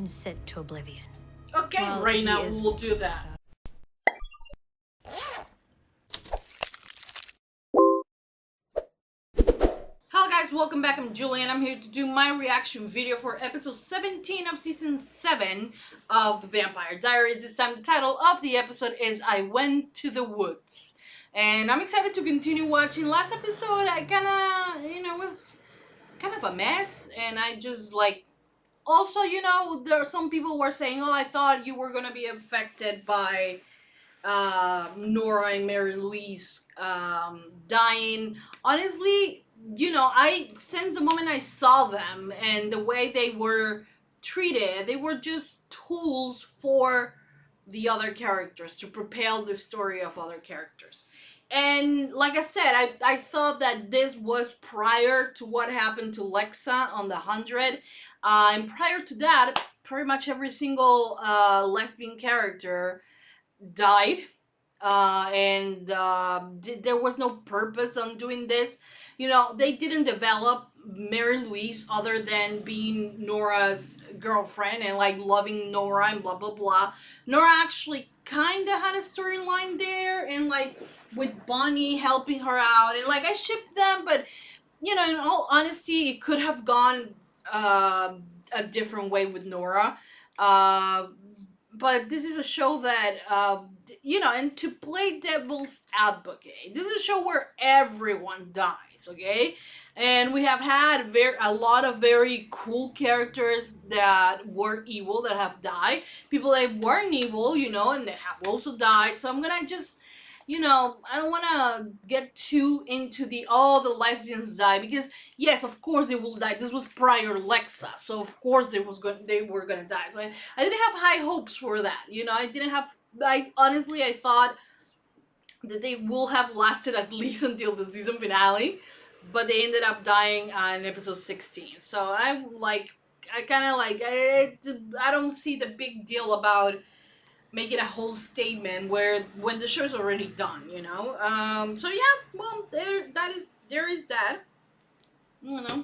and sent to oblivion. Okay, Well, right now he is we'll do that. so- Hello guys, welcome back. I'm Julie and I'm here to do my reaction video for episode 17 of season 7 of the Vampire Diaries. This time the title of the episode is I Went to the Woods. And I'm excited to continue watching. Last episode I kinda, was kind of a mess, and I just also, there are some people who were saying, oh, I thought you were gonna be affected by Nora and Mary Louise dying. Honestly, I since the moment I saw them and the way they were treated, they were just tools for the other characters to propel the story of other characters. And like I said, I thought that this was prior to what happened to Lexa on the 100. And prior to that, pretty much every single lesbian character died, and there was no purpose on doing this. They didn't develop Mary Louise other than being Nora's girlfriend and loving Nora and blah blah blah. Nora actually kind of had a storyline there, and with Bonnie helping her out, and I shipped them, but in all honesty, it could have gone a different way with Nora. Uh, but this is a show that and to play devil's advocate, this is a show where everyone dies, okay? And we have had a lot of very cool characters that were evil that have died, people that weren't evil, and they have also died. So I'm gonna just, I don't want to get too into the lesbians die, because yes, of course they will die. This was prior Lexa, so of course they were gonna die. So I didn't have high hopes for that. I honestly, I thought that they will have lasted at least until the season finale, but they ended up dying in episode 16. So I kind of I don't see the big deal about making a whole statement when the show's already done. So yeah, well, there is that.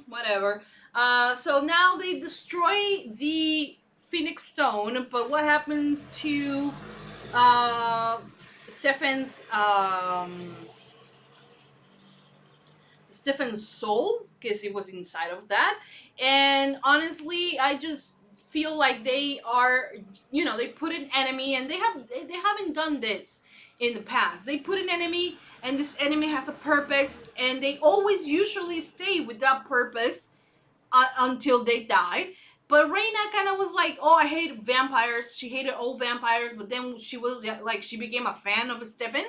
Whatever. So now they destroy the Phoenix Stone, but what happens to uh Stefan's Stefan's soul, because he was inside of that. And honestly, I just feel like they are, they put an enemy, and they haven't done this in the past. They put an enemy, and this enemy has a purpose, and they always usually stay with that purpose until they die. But Reina kind of was like, oh, I hate vampires. She hated all vampires, but then she was she became a fan of Stefan,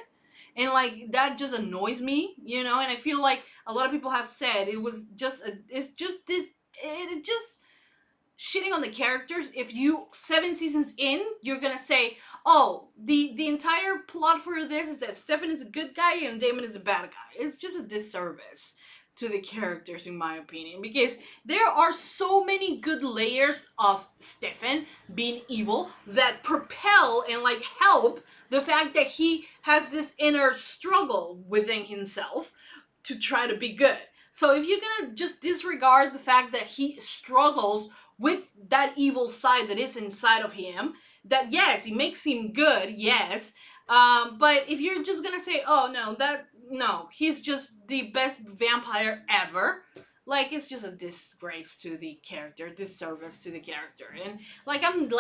and that just annoys me, and I feel like a lot of people have said it's just this, it just shitting on the characters. If you 7 seasons in, you're gonna say, oh, the entire plot for this is that Stefan is a good guy and Damon is a bad guy. It's just a disservice to the characters, in my opinion, because there are so many good layers of Stefan being evil that propel and help the fact that he has this inner struggle within himself to try to be good. So if you're gonna just disregard the fact that he struggles with that evil side that is inside of him, that yes, it makes him good, yes, but if you're just gonna say, oh no, he's just the best vampire ever, it's just a disgrace to the character, disservice to the character. And I'm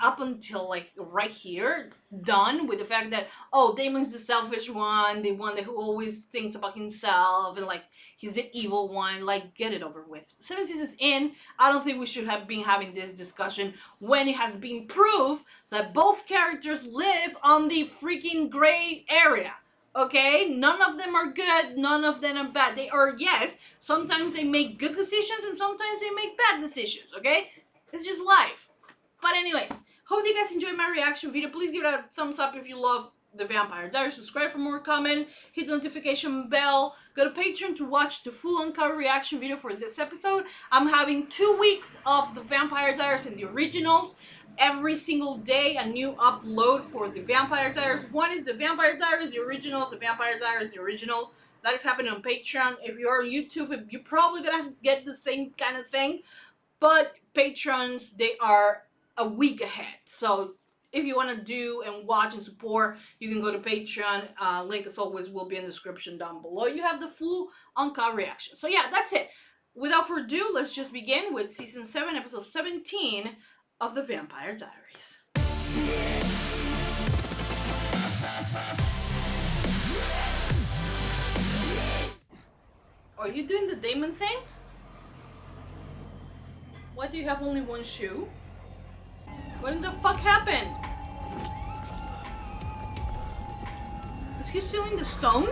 up until right here done with the fact that, oh, Damon's the selfish one, the one that who always thinks about himself, and he's the evil one. Get it over with. 7 seasons in, I don't think we should have been having this discussion when it has been proved that both characters live on the freaking gray area. Okay, none of them are good, none of them are bad. They are, yes, sometimes they make good decisions and sometimes they make bad decisions, okay? It's just life. But anyways, hope you guys enjoyed my reaction video. Please give it a thumbs up if you love the Vampire Diaries. Subscribe for more, comment, hit the notification bell. Go to Patreon to watch the full uncut reaction video for this episode. I'm having 2 weeks of the Vampire Diaries and the originals. Every single day, a new upload for the Vampire Diaries. One is the Vampire Diaries, the originals, the Vampire Diaries, the original. That is happening on Patreon. If you're on YouTube, you're probably gonna get the same kind of thing. But Patrons, they are a week ahead. So if you want to do and watch and support, you can go to Patreon. Link as always will be in the description down below. You have the full uncut reaction. So yeah, that's it. Without further ado, let's just begin with season 7, episode 17 of the Vampire Diaries. Are you doing the Damon thing? Why do you have only one shoe? What in the fuck happened? Is he stealing the stone?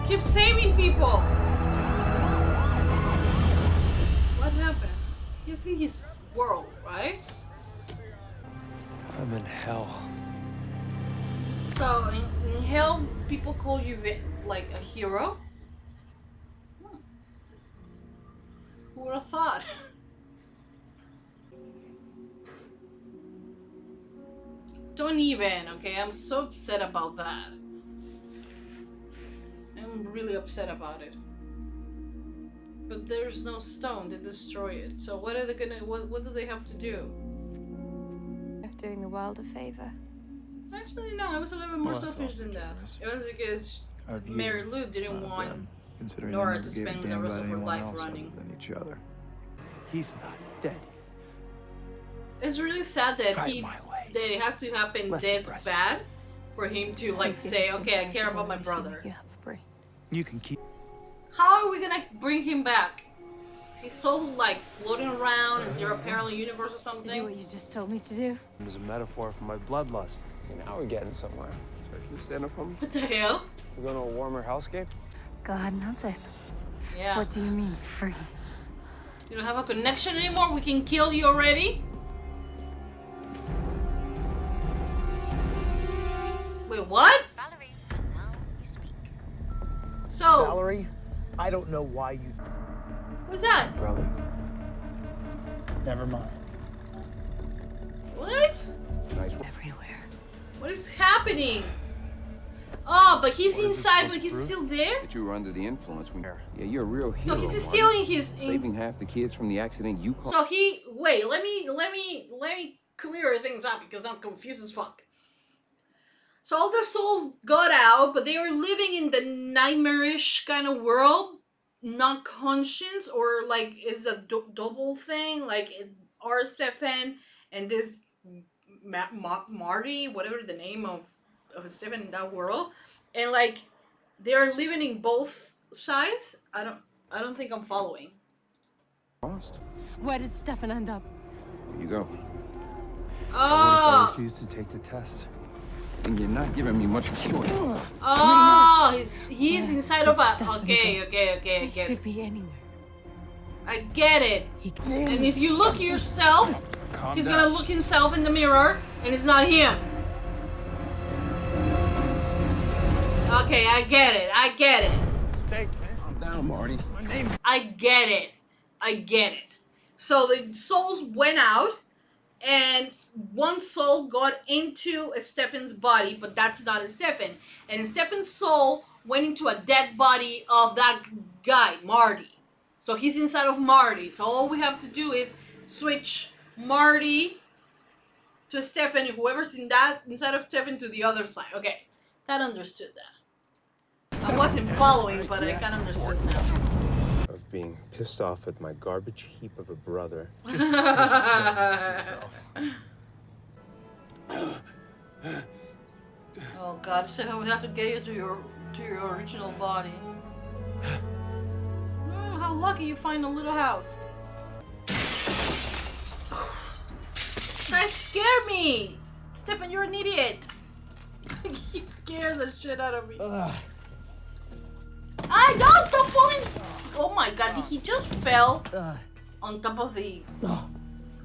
Keep saving people! What happened? He's in his world, right? I'm in hell. So, in hell, people call you like a hero? Who would have thought? Don't even, okay? I'm so upset about that. I'm really upset about it. But there's no stone, they destroy it. So what are they gonna, what do they have to do? Doing the world a favor. Actually, no, I was a little bit more selfish than that. It was because Mary Lou didn't want Nora to spend the rest of her life running. Than each other. He's not dead. It's really sad that it has to happen this bad for him to like say, okay, I care about my brother. You can keep. How are we gonna bring him back? He's so like floating around. Is there a parallel universe or something? Do what you just told me to do. It was a metaphor for my bloodlust. And now we're getting somewhere. So you stand up for me? What the hell? We're going to a warmer hellscape? Go ahead and answer. Yeah. What do you mean, free? You don't have a connection anymore? We can kill you already? Wait, what? Valerie, now you speak. So, Valerie, I don't know why you... what's that? Brother. Never mind. What? Nice. Everywhere. What is happening? Oh, but he's inside, but he's still there? That you were under the influence when yeah, you're a real hero. So he's Marty. stealing his... Saving half the kids from the accident you caused. So he... Wait, let me clear things up because I'm confused as fuck. So all the souls got out, but they are living in the nightmarish kind of world, not conscious, or like is a double thing, like R7 and this Marty, whatever the name of Stephen in that world, and like they are living in both sides. I don't think I'm following. Lost. Where did Stefan end up? There you go. I Oh, refuse to take the test. And you're not giving me much choice. oh, he's inside of a. Okay, I He get could it. be anywhere. I get it. He could... And if you look yourself, Calm he's down. gonna look himself in the mirror, and it's not him. Okay, I get it. Stay. Calm down, Marty. My name's... I get it. So the souls went out, and one soul got into Stefan's body, but that's not Stefan. And Stefan's soul went into a dead body of that guy, Marty. So he's inside of Marty. So all we have to do is switch Marty to Stefan, and whoever's inside of Stefan to the other side. Okay, that understood that. I wasn't following, but I kind of understood now. Of being pissed off at my garbage heap of a brother. Oh God, Stefan would have to get you to your original body. Oh, how lucky you find a little house. That scared me! Stefan, you're an idiot! You scared the shit out of me. I don't fall in! Oh my God, he just fell on top of the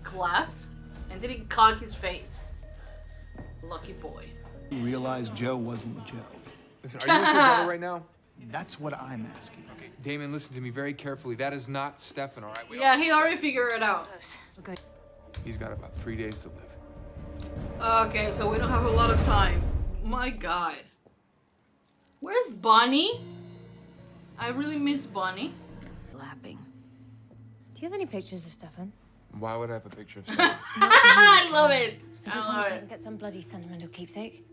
glass and didn't cut his face. Lucky boy. You realized Joe wasn't Joe. Listen, are you with your brother right now? That's what I'm asking. Okay, Damon, listen to me very carefully. That is not Stefan, all right? Yeah, he already figured it out. Good. He's got about 3 days to live. Okay, so we don't have a lot of time. My God. Where's Bonnie? I really miss Bonnie. Lapping. Do you have any pictures of Stefan? Why would I have a picture of Stefan? I love it. Until I Tom love doesn't get some bloody sentimental keepsake.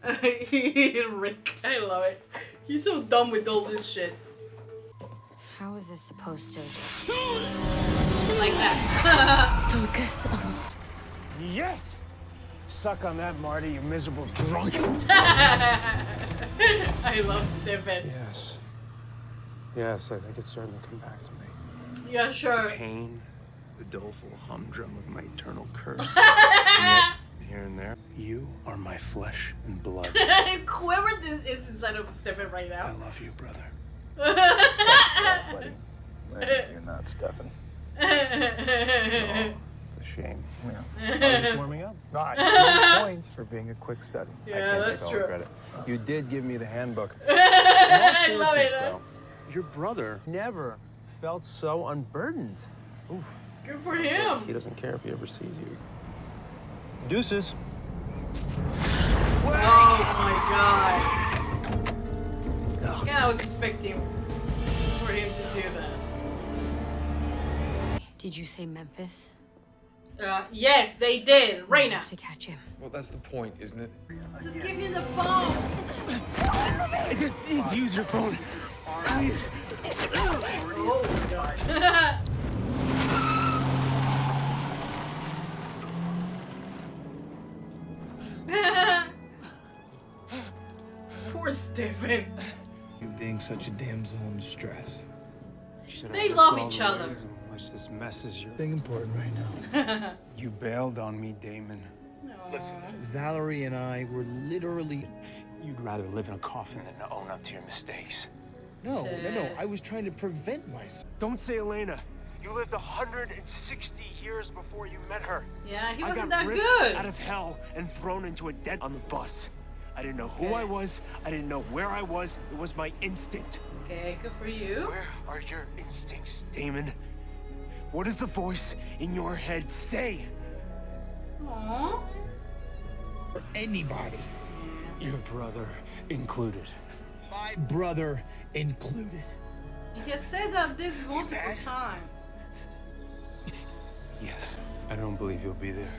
it. Rick, I love it. He's so dumb with all this shit. How is this supposed to Like that. focus on? Yes! Suck on that, Marty, you miserable drunk. I love Stefan. Yes. Yes, I think it's starting to come back to me. Yeah, sure. Pain, the doleful humdrum of my eternal curse. And yet, here and there, you are my flesh and blood. Whoever this is inside of Stefan right I now. love you, brother. Buddy. Well, you're not Stefan. Oh, it's a shame. Yeah. I'm just warming up. No, I give you points for being a quick study. I Yeah, can't that's take all true. the credit. You did give me the handbook. I love it. Though, your brother never felt so unburdened. Oof. Good for him. He doesn't care if he ever sees you. Deuces. Oh my god. Yeah, I was expecting for him to do that. Did you say Memphis? Yes, they did. Reina, To catch him. Well, that's the point, isn't it? just give me the phone. I just need to use your phone. Please. Oh my god. Poor Stefan. You being such a damsel in distress. They love each other. Which this messes your Thing important right now. You bailed on me, Damon. Listen, Valerie and I were literally. You'd rather live in a coffin than to own up to your mistakes. No. Shit. I was trying to prevent myself. Don't say Elena. You lived 160 years before you met her. Yeah, he I wasn't got that ripped good. out of hell and thrown into a dead on the bus. I didn't know who Okay. I was. I didn't know where I was. It was my instinct. Okay, good for you. Where are your instincts, Damon? What does the voice in your head say? Aww. For anybody. Your brother included. My brother included. He has said that this multiple times. Yes. I don't believe you'll be there.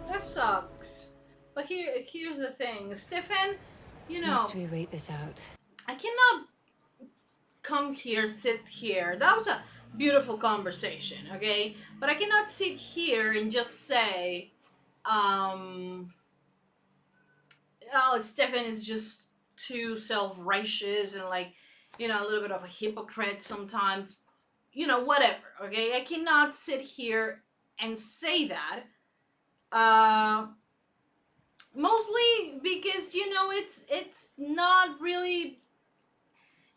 That sucks. But here's the thing, Stefan, you know, Must we wait this out? I cannot come here, sit here. That was a beautiful conversation, okay? But I cannot sit here and just say, oh, Stefan is just too self-righteous and like, you know, a little bit of a hypocrite sometimes. You know, whatever, okay? I cannot sit here and say that. Mostly because, you know, it's not really,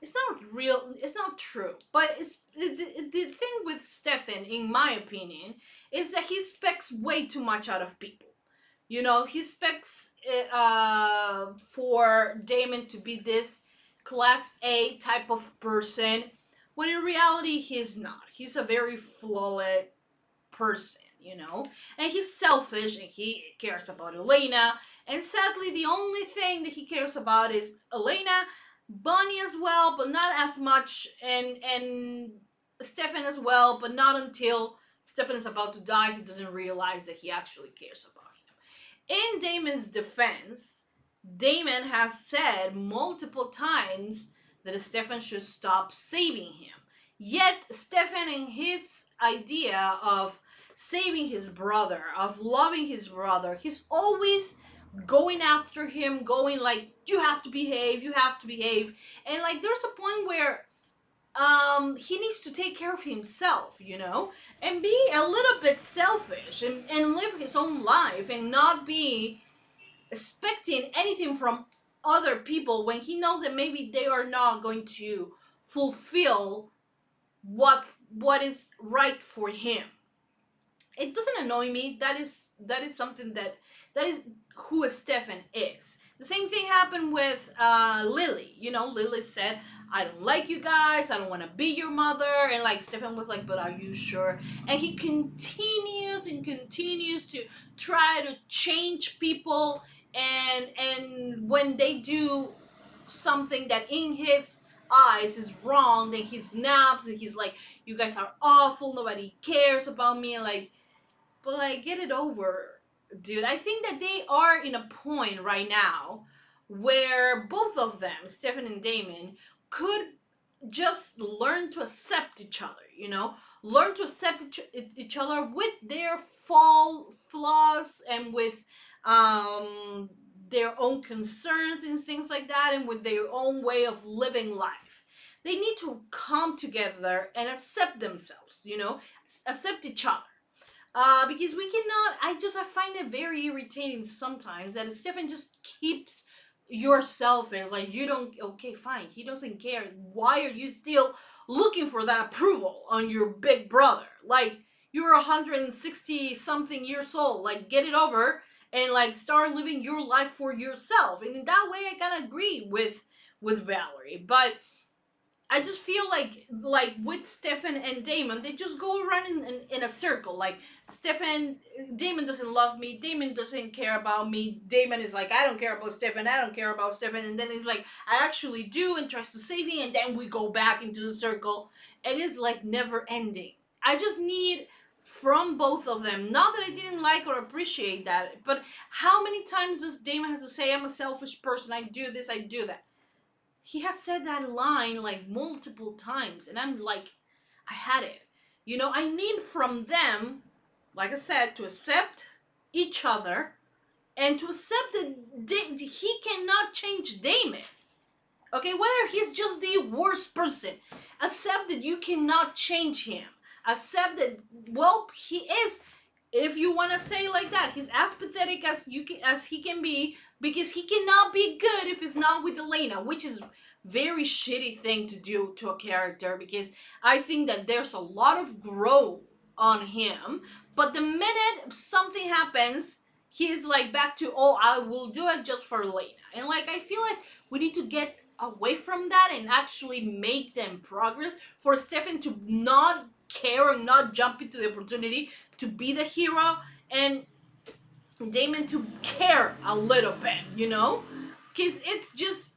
it's not real, it's not true. But it's the thing with Stefan, in my opinion, is that he expects way too much out of people. You know, he expects for Damon to be this class A type of person, when in reality he's not. He's a very flawed person, you know, and he's selfish and he cares about Elena, and sadly the only thing that he cares about is Elena, Bonnie as well, but not as much, and Stefan as well, but not until Stefan is about to die. He doesn't realize that he actually cares about him. In Damon's defense, Damon has said multiple times that Stefan should stop saving him. Yet Stefan, in his idea of saving his brother, of loving his brother, he's always going after him, going like, you have to behave, and like there's a point where he needs to take care of himself, you know, and be a little bit selfish and live his own life and not be expecting anything from other people when he knows that maybe they are not going to fulfill what is right for him. It doesn't annoy me. That is something that is who Stefan is. The same thing happened with Lily. You know, Lily said, I don't like you guys, I don't want to be your mother, and like Stefan was like, but are you sure? And he continues to try to change people, and when they do something that in his eyes is wrong, then he snaps and he's like, you guys are awful, nobody cares about me, like, but like, get it over, dude. I think that they are in a point right now where both of them, Stefan and Damon, could just learn to accept each other, you know? Learn to accept each other with their flaws and with their own concerns and things like that, and with their own way of living life. They need to come together and accept themselves, you know? Accept each other. Because we cannot, I find it very irritating sometimes that Stefan just keeps yourself as like, you don't, okay, fine, he doesn't care. Why are you still looking for that approval on your big brother? Like, you're 160 something years old, like, get it over and like start living your life for yourself. And in that way, I kind of agree with Valerie, but I just feel like with Stefan and Damon, they just go around in a circle. Like, Damon doesn't love me. Damon doesn't care about me. Damon is like, I don't care about Stefan. I don't care about Stefan. And then he's like, I actually do, and tries to save me. And then we go back into the circle. And it's like never ending. I just need from both of them. Not that I didn't like or appreciate that, but how many times does Damon has to say, I'm a selfish person. I do this. I do that. He has said that line like multiple times, and I'm like, I had it. You know, I need from them, like I said, to accept each other and to accept that he cannot change Damon. Okay, whether he's just the worst person, accept that you cannot change him. Accept that, well, he is, if you want to say like that, he's as pathetic as he can be, because he cannot be good if it's not with Elena, which is very shitty thing to do to a character, because I think that there's a lot of growth on him, but the minute something happens, he's like back to, oh, I will do it just for Elena. And like, I feel like we need to get away from that and actually make them progress, for Stefan to not care and not jump into the opportunity to be the hero, and Damon to care a little bit, you know? Because it's just,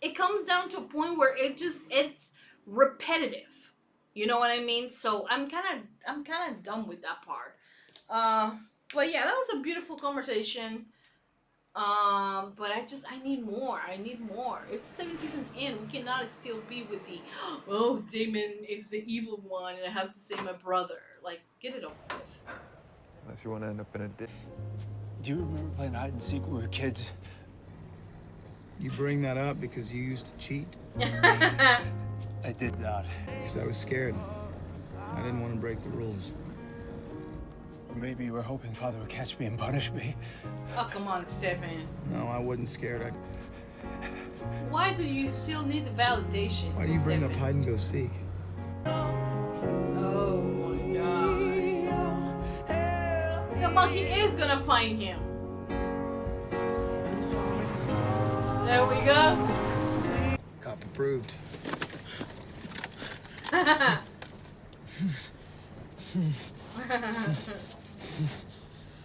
it comes down to a point where it's repetitive. You know what I mean? So I'm kind of done with that part. But yeah, that was a beautiful conversation. But I need more. I need more. It's 7 seasons in. We cannot still be with the, oh, Damon is the evil one and I have to save my brother. Like, get it over with. Unless you want to end up in a ditch. Do you remember playing hide and seek when we were kids? You bring that up because you used to cheat? I did not. Because I was scared. I didn't want to break the rules. Or maybe you were hoping Father would catch me and punish me. Oh, come on, Stefan. No, I wasn't scared. Why do you still need the validation? Why do you bring up Stefan? hide and go seek? Oh my god. Yeah, but he is gonna find him. There we go. Cop approved.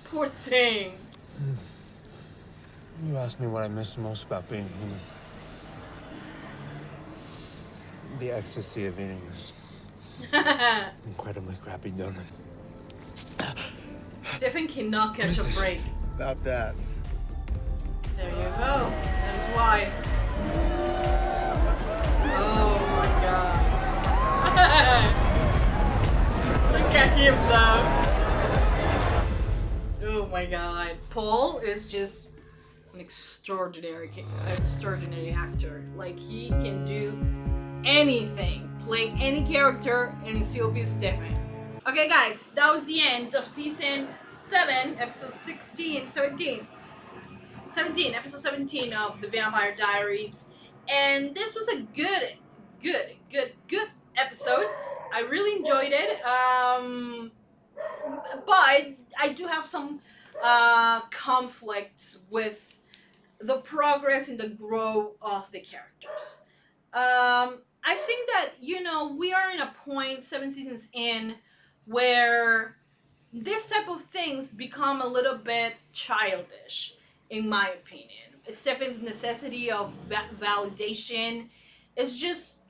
Poor thing. You asked me what I missed most about being human. The ecstasy of eating this incredibly crappy donut. Stefan cannot catch a break. About that. There you go. That is why. Oh my god. Look at him though. Oh my god. Paul is just an extraordinary actor. Like, he can do anything. Play any character and still be Stefan. Okay guys, that was the end of season 7, episode 17 episode 17 of the Vampire Diaries, and this was a good episode. I really enjoyed it, but I do have some conflicts with the progress and the growth of the characters. I think that, you know, we are in a point 7 seasons in where this type of things become a little bit childish, in my opinion. Stefan's necessity of validation is just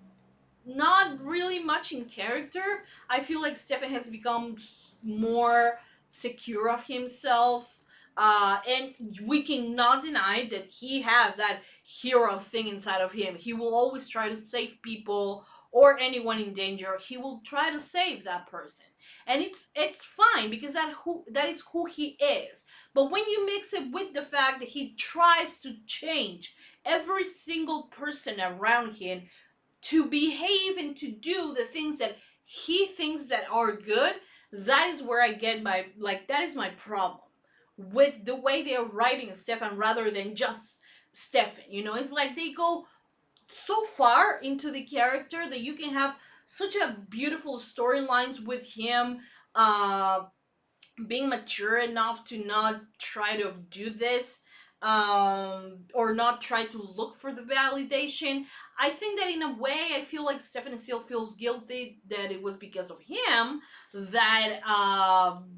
not really much in character. I feel like Stefan has become more secure of himself. And we cannot deny that he has that hero thing inside of him. He will always try to save people or anyone in danger. He will try to save that person, and it's fine because that is who he is. But when you mix it with the fact that he tries to change every single person around him to behave and to do the things that he thinks that are good, that is where I get my, like, that is my problem with the way they are writing Stefan rather than just Stefan. You know, it's like they go so far into the character that you can have such a beautiful storylines with him, uh being mature enough to not try to do this, or not try to look for the validation. I think that in a way I feel like Stephanie still feels guilty that it was because of him that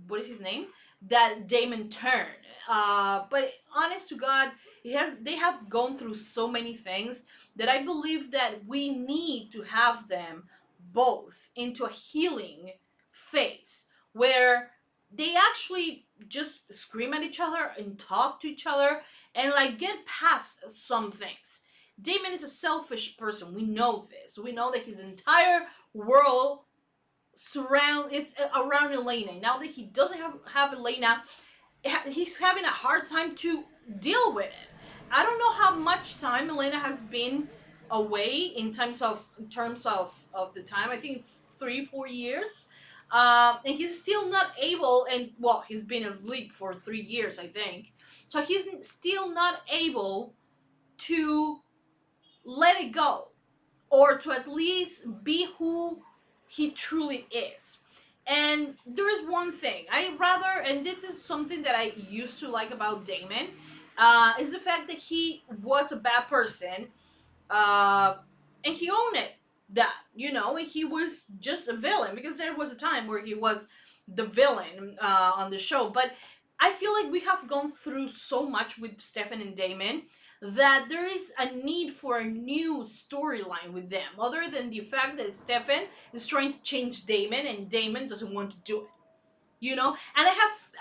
what is his name, that Damon turned. But honest to God, they have gone through so many things that I believe that we need to have them both into a healing phase where they actually just scream at each other and talk to each other and like get past some things. Damon is a selfish person. We know this. We know that his entire world is around Elena. Now that he doesn't have Elena, he's having a hard time to deal with it. I don't know how much time Elena has been away in terms of the time. I think 3-4 years. And he's still not able, and well, he's been asleep for 3 years, I think. So he's still not able to let it go, or to at least be who he truly is. And there is one thing I rather, and this is something that I used to like about Damon, is the fact that he was a bad person, uh, and he owned it. That, you know, he was just a villain, because there was a time where he was the villain on the show. But I feel like we have gone through so much with Stefan and Damon that there is a need for a new storyline with them, other than the fact that Stefan is trying to change Damon and Damon doesn't want to do it. You know, and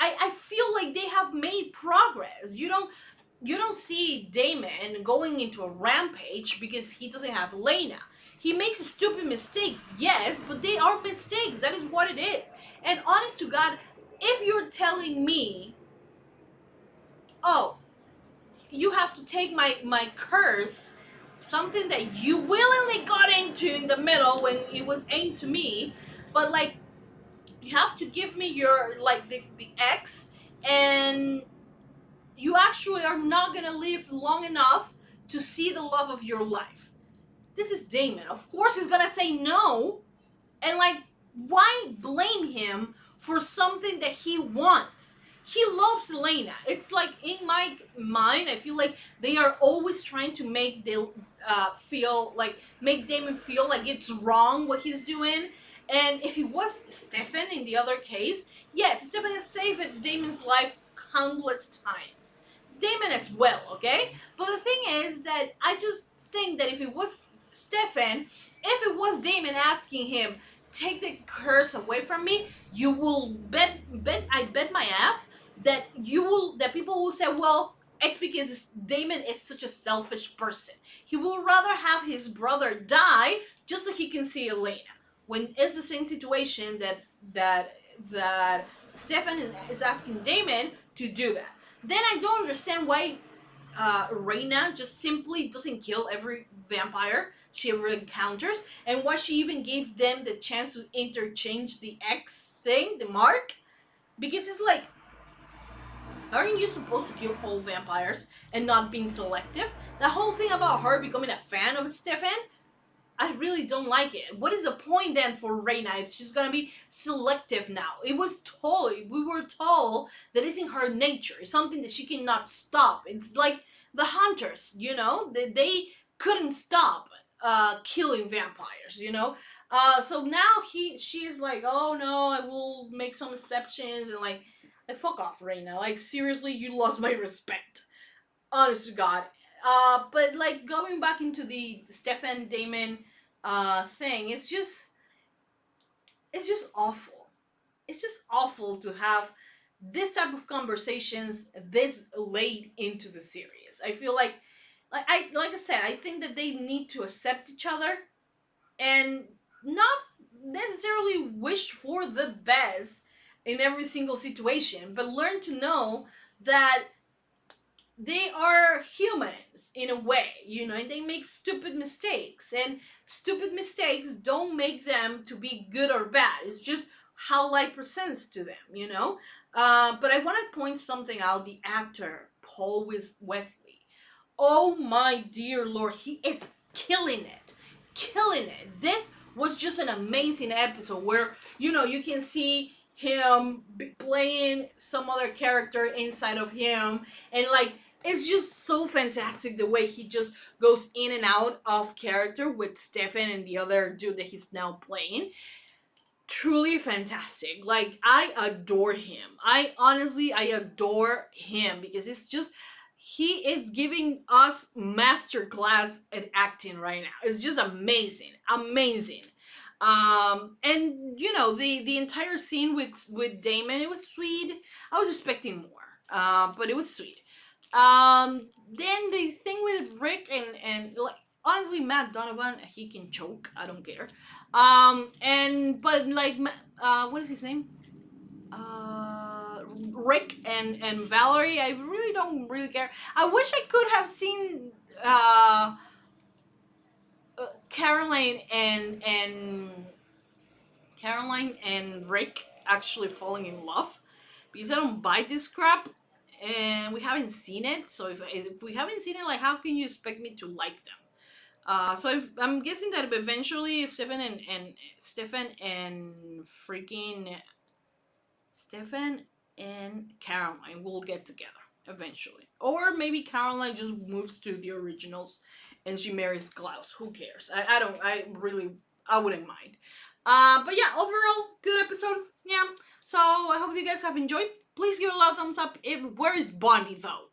I feel like they have made progress. You don't see Damon going into a rampage because he doesn't have Lena. He makes stupid mistakes, yes, but they are mistakes. That is what it is. And honest to God, if you're telling me, oh, you have to take my curse, something that you willingly got into in the middle when it was aimed to me, but like, you have to give me your, like, the X, and you actually are not gonna live long enough to see the love of your life. This is Damon. Of course he's gonna say no. And like, why blame him for something that he wants? He loves Elena. It's like, in my mind, I feel like they are always trying to make make Damon feel like it's wrong what he's doing. And if it was Stefan in the other case, yes, Stefan has saved Damon's life countless times. Damon as well, okay? But the thing is that I just think that if it was Stefan, if it was Damon asking him, take the curse away from me, you will I bet my ass that people will say, well, it's because Damon is such a selfish person. He will rather have his brother die just so he can see Elena. When it's the same situation that Stefan is asking Damon to do that. Then I don't understand why Reina just simply doesn't kill every vampire she ever encounters, and why she even gave them the chance to interchange the X thing, the mark. Because it's like, aren't you supposed to kill all vampires and not being selective? The whole thing about her becoming a fan of Stefan, I really don't like it. What is the point then for Reina if she's gonna be selective now? We were told that it's in her nature. It's something that she cannot stop. It's like the hunters, you know? They couldn't stop killing vampires, you know? So now she's like, oh no, I will make some exceptions, and like fuck off, Reina. Like, seriously, you lost my respect. Honest to God. But like, going back into the Stefan Damon thing. It's just awful. It's just awful to have this type of conversations this late into the series. I feel like I said, I think that they need to accept each other and not necessarily wish for the best in every single situation, but learn to know that they are humans in a way, you know, and they make stupid mistakes, and stupid mistakes don't make them to be good or bad. It's just how life presents to them, you know. But I want to point something out. The actor Paul Wesley, oh my dear lord, he is killing it, killing it. This was just an amazing episode where, you know, you can see him playing some other character inside of him, and like, it's just so fantastic the way he just goes in and out of character with Stefan and the other dude that he's now playing. Truly fantastic. Like, I adore him. I adore him because it's just, he is giving us masterclass at acting right now. It's just amazing, amazing. And you know, the entire scene with Damon, it was sweet. I was expecting more, but it was sweet. Then the thing with Rick and like, honestly, Matt Donovan, he can choke. I don't care. But like, what is his name? Rick and Valerie, I really don't really care. I wish I could have seen Caroline and Rick actually falling in love, because I don't buy this crap, and we haven't seen it. So if we haven't seen it, like, how can you expect me to like them? So I'm guessing that eventually Stefan and Caroline will get together eventually, or maybe Caroline just moves to the originals and she marries Klaus. Who cares? I wouldn't mind. But yeah, overall, good episode. Yeah. So I hope you guys have enjoyed. Please give it a lot of thumbs up. Where is Bonnie though?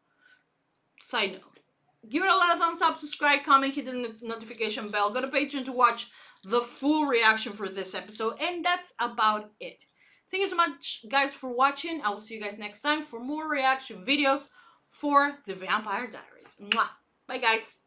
Side note. Give it a lot of thumbs up, subscribe, comment, hit the notification bell. Go to Patreon to watch the full reaction for this episode. And that's about it. Thank you so much, guys, for watching. I will see you guys next time for more reaction videos for The Vampire Diaries. Mwah. Bye, guys.